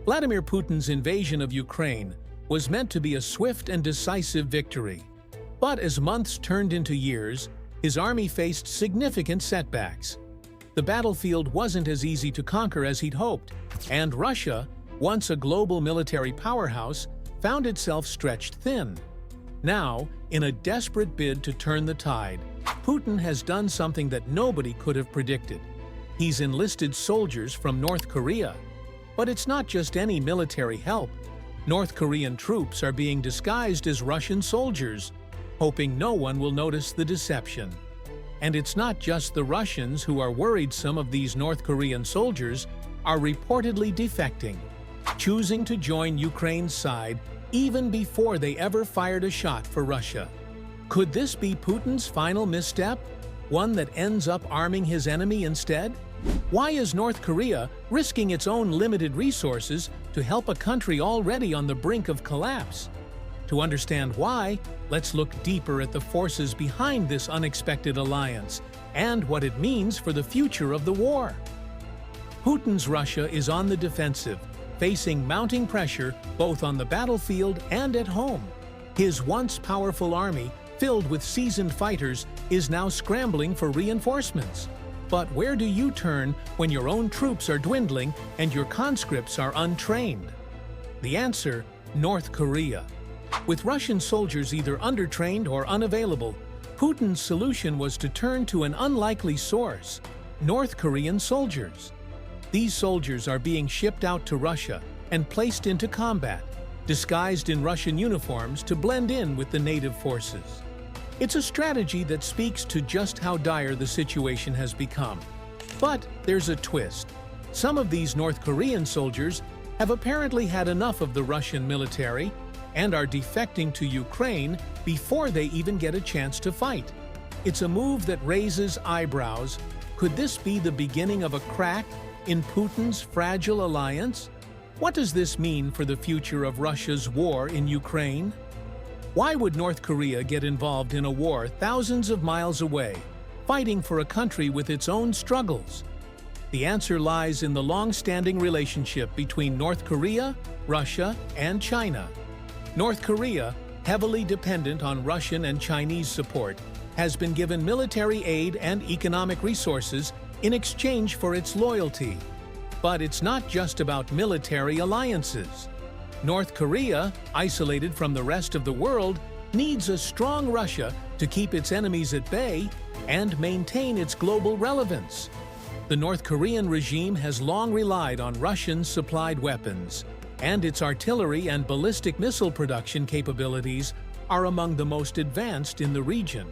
Vladimir Putin's invasion of Ukraine was meant to be a swift and decisive victory. But as months turned into years, his army faced significant setbacks. The battlefield wasn't as easy to conquer as he'd hoped, and Russia, once a global military powerhouse, found itself stretched thin. Now, in a desperate bid to turn the tide, Putin has done something that nobody could have predicted. He's enlisted soldiers from North Korea. But it's not just any military help. North Korean troops are being disguised as Russian soldiers, hoping no one will notice the deception. And it's not just the Russians who are worried. Some of these North Korean soldiers are reportedly defecting, choosing to join Ukraine's side even before they ever fired a shot for Russia. Could this be Putin's final misstep? One that ends up arming his enemy instead? Why is North Korea risking its own limited resources to help a country already on the brink of collapse? To understand why, let's look deeper at the forces behind this unexpected alliance and what it means for the future of the war. Putin's Russia is on the defensive, facing mounting pressure both on the battlefield and at home. His once powerful army, filled with seasoned fighters, is now scrambling for reinforcements. But where do you turn when your own troops are dwindling and your conscripts are untrained? The answer: North Korea. With Russian soldiers either undertrained or unavailable, Putin's solution was to turn to an unlikely source: North Korean soldiers. These soldiers are being shipped out to Russia and placed into combat, disguised in Russian uniforms to blend in with the native forces. It's a strategy that speaks to just how dire the situation has become. But there's a twist. Some of these North Korean soldiers have apparently had enough of the Russian military and are defecting to Ukraine before they even get a chance to fight. It's a move that raises eyebrows. Could this be the beginning of a crack in Putin's fragile alliance? What does this mean for the future of Russia's war in Ukraine? Why would North Korea get involved in a war thousands of miles away, fighting for a country with its own struggles? The answer lies in the long-standing relationship between North Korea, Russia, and China. North Korea, heavily dependent on Russian and Chinese support, has been given military aid and economic resources in exchange for its loyalty. But it's not just about military alliances. North Korea, isolated from the rest of the world, needs a strong Russia to keep its enemies at bay and maintain its global relevance. The North Korean regime has long relied on Russian-supplied weapons, and its artillery and ballistic missile production capabilities are among the most advanced in the region.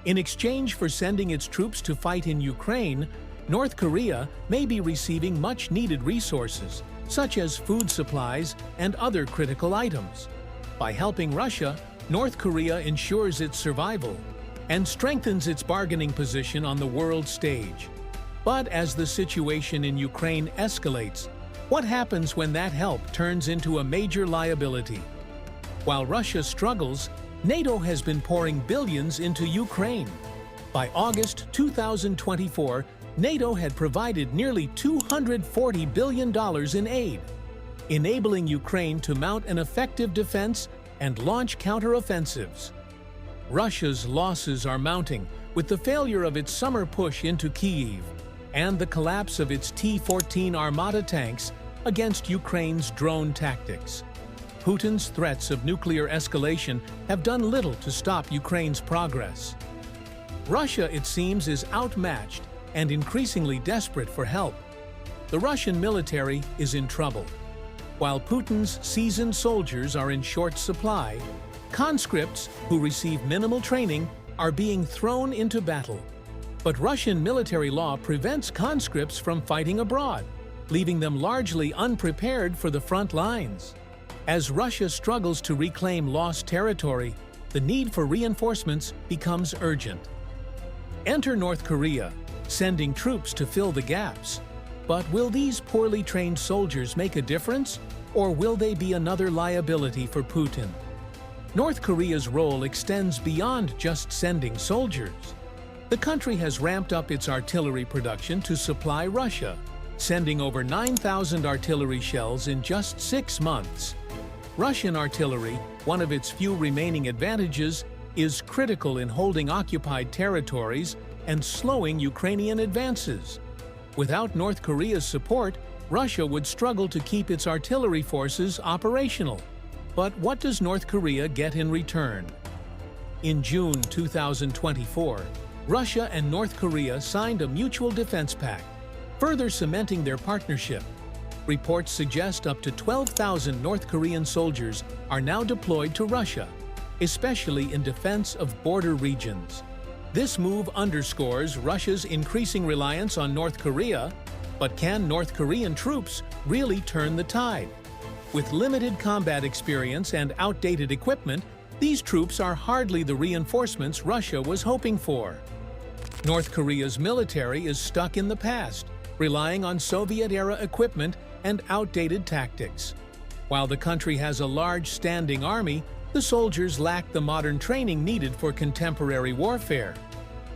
In exchange for sending its troops to fight in Ukraine, North Korea may be receiving much-needed resources, such as food supplies and other critical items. By helping Russia, North Korea ensures its survival and strengthens its bargaining position on the world stage. But as the situation in Ukraine escalates, what happens when that help turns into a major liability? While Russia struggles, NATO has been pouring billions into Ukraine. By August 2024, NATO had provided nearly $240 billion in aid, enabling Ukraine to mount an effective defense and launch counteroffensives. Russia's losses are mounting with the failure of its summer push into Kyiv and the collapse of its T-14 Armata tanks against Ukraine's drone tactics. Putin's threats of nuclear escalation have done little to stop Ukraine's progress. Russia, it seems, is outmatched and increasingly desperate for help. The Russian military is in trouble. While Putin's seasoned soldiers are in short supply, conscripts who receive minimal training are being thrown into battle. But Russian military law prevents conscripts from fighting abroad, leaving them largely unprepared for the front lines. As Russia struggles to reclaim lost territory, the need for reinforcements becomes urgent. Enter North Korea, sending troops to fill the gaps. But will these poorly trained soldiers make a difference, or will they be another liability for Putin? North Korea's role extends beyond just sending soldiers. The country has ramped up its artillery production to supply Russia, sending over 9,000 artillery shells in just 6 months. Russian artillery, one of its few remaining advantages, is critical in holding occupied territories and slowing Ukrainian advances. Without North Korea's support, Russia would struggle to keep its artillery forces operational. But what does North Korea get in return? In June 2024, Russia and North Korea signed a mutual defense pact, further cementing their partnership. Reports suggest up to 12,000 North Korean soldiers are now deployed to Russia, especially in defense of border regions. This move underscores Russia's increasing reliance on North Korea, but can North Korean troops really turn the tide? With limited combat experience and outdated equipment, these troops are hardly the reinforcements Russia was hoping for. North Korea's military is stuck in the past, relying on Soviet-era equipment and outdated tactics. While the country has a large standing army, the soldiers lack the modern training needed for contemporary warfare.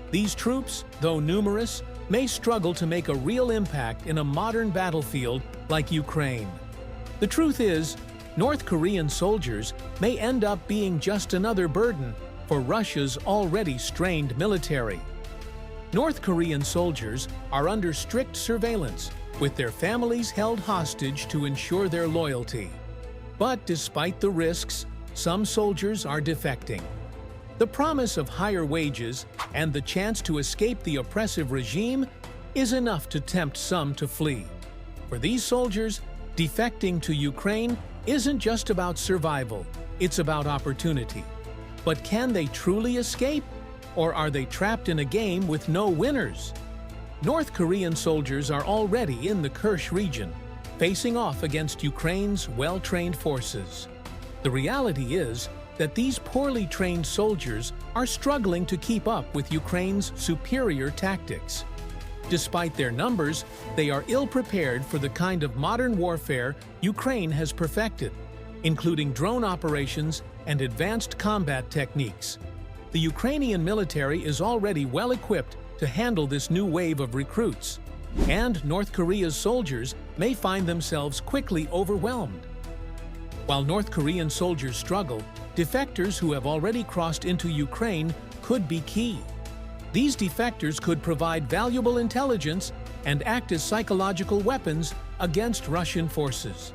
These troops, though numerous, may struggle to make a real impact in a modern battlefield like Ukraine. The truth is, North Korean soldiers may end up being just another burden for Russia's already strained military. North Korean soldiers are under strict surveillance, with their families held hostage to ensure their loyalty. But despite the risks, some soldiers are defecting. The promise of higher wages and the chance to escape the oppressive regime is enough to tempt some to flee. For these soldiers, defecting to Ukraine isn't just about survival, it's about opportunity. But can they truly escape? Or are they trapped in a game with no winners? North Korean soldiers are already in the Kursk region, facing off against Ukraine's well-trained forces. The reality is that these poorly trained soldiers are struggling to keep up with Ukraine's superior tactics. Despite their numbers, they are ill-prepared for the kind of modern warfare Ukraine has perfected, including drone operations and advanced combat techniques. The Ukrainian military is already well-equipped to handle this new wave of recruits, and North Korea's soldiers may find themselves quickly overwhelmed. While North Korean soldiers struggle, defectors who have already crossed into Ukraine could be key. These defectors could provide valuable intelligence and act as psychological weapons against Russian forces.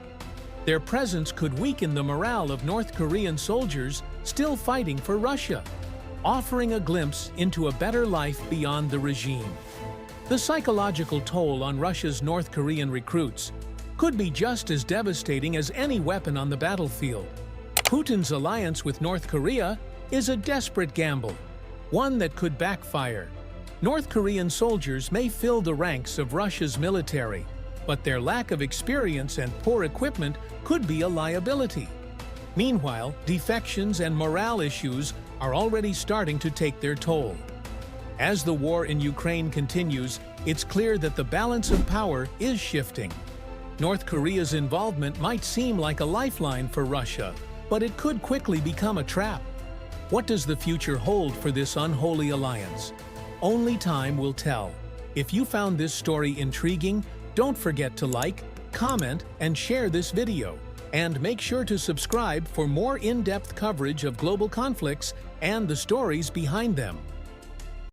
Their presence could weaken the morale of North Korean soldiers still fighting for Russia, offering a glimpse into a better life beyond the regime. The psychological toll on Russia's North Korean recruits could be just as devastating as any weapon on the battlefield. Putin's alliance with North Korea is a desperate gamble, one that could backfire. North Korean soldiers may fill the ranks of Russia's military, but their lack of experience and poor equipment could be a liability. Meanwhile, defections and morale issues are already starting to take their toll. As the war in Ukraine continues, it's clear that the balance of power is shifting. North Korea's involvement might seem like a lifeline for Russia, but it could quickly become a trap. What does the future hold for this unholy alliance? Only time will tell. If you found this story intriguing, don't forget to like, comment, and share this video. And make sure to subscribe for more in-depth coverage of global conflicts and the stories behind them.